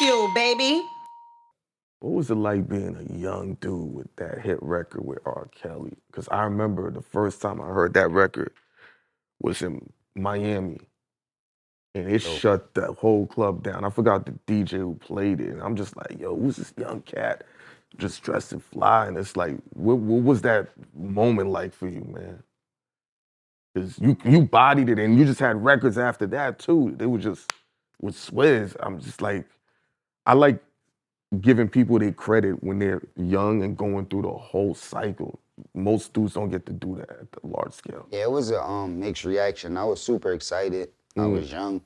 Bagfuel, baby. What was it like being a young dude with that hit record with R. Kelly? Because I remember the first time I heard that record was in Miami, and it So shut the whole club down. I forgot the DJ who played it, and I'm just like, yo, who's this young cat just dressed in fly? And it's like, what was that moment like for you, man? Because you bodied it, and you just had records after that too. They were just with Swizz. I'm just like, I like giving people their credit when they're young and going through the whole cycle. Most dudes don't get to do that at the large scale. yeah, it was a mixed reaction. I was super excited. I was young.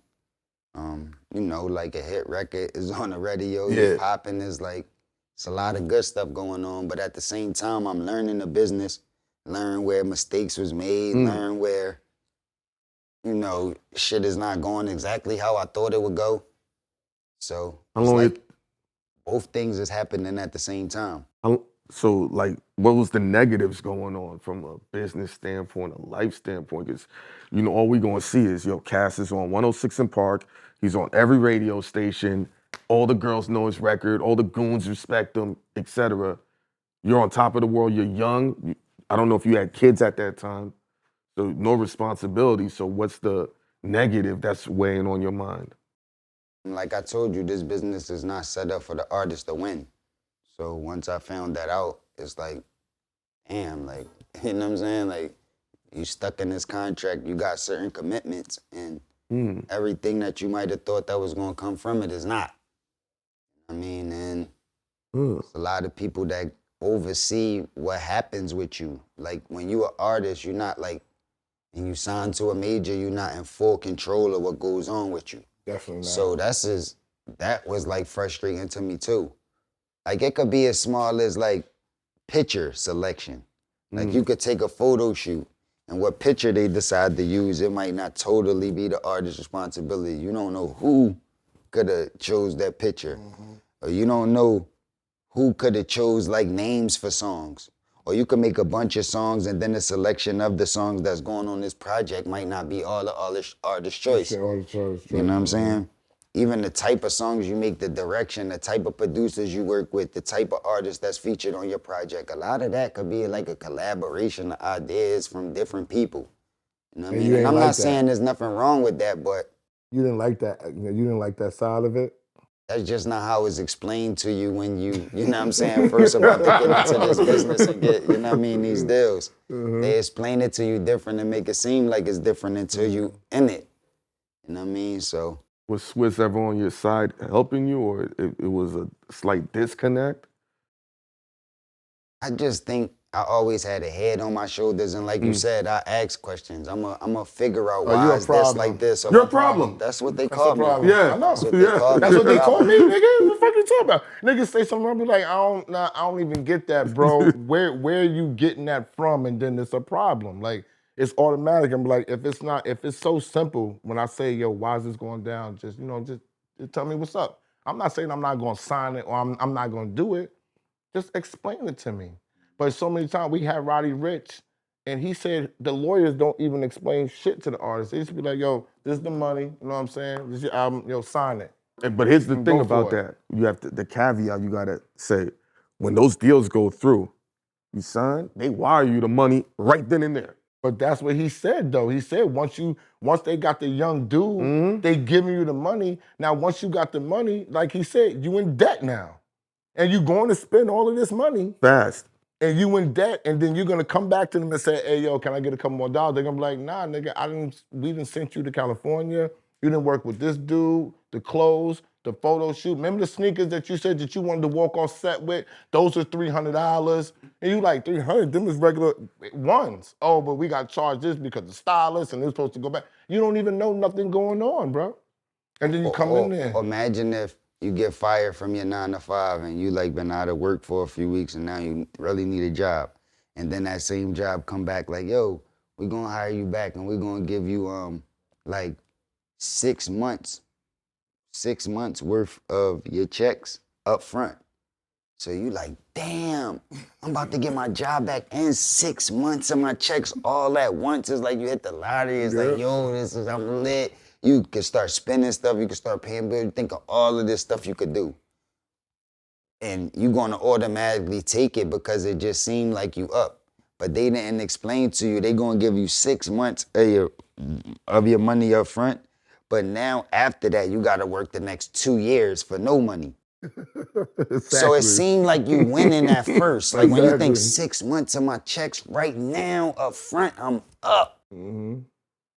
Like a hit record is on the radio, Yeah. you popping, it's a lot of good stuff going on. But at the same time, I'm learning the business, learn where mistakes was made, learn where, shit is not going exactly how I thought it would go. So How it's long like both things is happening at the same time. So, like, what was the negatives going on from a business standpoint, a life standpoint? Because, all we gonna see is, Cass is on 106 in Park. He's on every radio station. All the girls know his record. All the goons respect him, etc. You're on top of the world. You're young. I don't know if you had kids at that time. So no responsibility. So what's the negative that's weighing on your mind? Like I told you, this business is not set up for the artist to win. So once I found that out, it's like, damn, like, you know what I'm saying? Like, you stuck in this contract, you got certain commitments, and everything that you might have thought that was gonna come from it is not. I mean, and there's a lot of people that oversee what happens with you. Like, when you're an artist, you're not like, and you sign to a major, you're not in full control of what goes on with you. Definitely not. So that was like frustrating to me too. Like, it could be as small as like picture selection. Like, you could take a photo shoot, and what picture they decide to use, it might not totally be the artist's responsibility. You don't know who could have chose that picture. Or you don't know who could have chose like names for songs. Or you could make a bunch of songs, and then the selection of the songs that's going on this project might not be all the artist's choice. Shit, all the choice. You know what I'm saying? Even the type of songs you make, the direction, the type of producers you work with, the type of artist that's featured on your project, a lot of that could be like a collaboration of ideas from different people. You know what I mean? And I'm not saying there's nothing wrong with that, but You didn't like that. You didn't like that side of it. that's just not how it's explained to you when you know what I'm saying, first about to get into this business and get, you know what I mean, these deals. They explain it to you different and make it seem like it's different until you in it. You know what I mean? So Was Swizz ever on your side helping you, or it was a slight disconnect? I just think I always had a head on my shoulders, and like you said, I ask questions. I'm a figure out you're why a is this problem. like this. Or You're a my problem. That's what they That's call the me. problem. Yeah. I know. That's what they call me. That's what they call me, nigga. What the fuck you talking about? Niggas say something, I'll be like, I don't even get that, bro. Where are you getting that from? And then it's a problem. Like, it's automatic. I'm like, if it's so simple, when I say, yo, why is this going down? Just tell me what's up. I'm not saying I'm not gonna sign it or I'm not gonna do it. Just explain it to me. But so many times we had Roddy Ricch, and he said the lawyers don't even explain shit to the artists. They just be like, yo, this is the money, you know what I'm saying? This is your album, yo, sign it. But here's the And thing go about for it. that. You have the caveat you gotta say, when those deals go through, you sign, they wire you the money right then and there. But that's what he said, though. He said once they got the young dude, they giving you the money. Now, once you got the money, like he said, you in debt now. And you going to spend all of this money, Fast. and you in debt, and then you're gonna come back to them and say, hey, yo, can I get a couple more dollars? They're gonna be like, nah, nigga, we didn't send you to California. You didn't work with this dude, the clothes, the photo shoot. Remember the sneakers that you said that you wanted to walk off set with? Those are $300. And you like, 300, them is regular ones. Oh, but we got charged this because the stylist and they're supposed to go back. You don't even know nothing going on, bro. And then you come in there. Imagine if you get fired from your 9 to 5 and you like been out of work for a few weeks and now you really need a job. And then that same job come back like, yo, we're gonna hire you back and we're gonna give you like 6 months worth of your checks up front. So you like, damn, I'm about to get my job back and 6 months of my checks all at once. It's like you hit the lottery. It's like, yo, I'm lit. You can start spending stuff. You can start paying bills. You think of all of this stuff you could do. And you're going to automatically take it because it just seemed like you up. But they didn't explain to you. They going to give you 6 months of your money up front. But now after that, you got to work the next 2 years for no money. So it seemed like you winning at first. Like when you think 6 months of my checks right now up front, I'm up. Mm-hmm.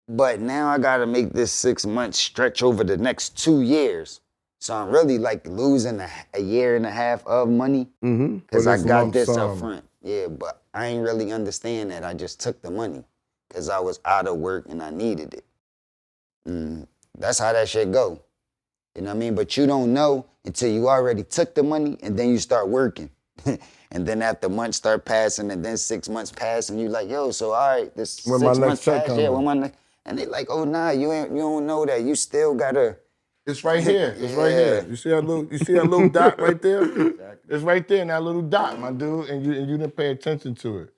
But now I got to make this 6 months stretch over the next 2 years. So I'm really like losing a year and a half of money because I got this up front. Yeah, but I ain't really understand that. I just took the money because I was out of work and I needed it. That's how that shit go. You know what I mean? But you don't know until you already took the money and then you start working. And then after months start passing and then 6 months pass and you like, yo, so all right, this When 6 my months next check passed, yeah, coming? when my next, and they like, oh nah, you don't know that. You still gotta. It's right here. It's right here. You see that little dot right there? It's right there in that little dot, my dude, and you didn't pay attention to it.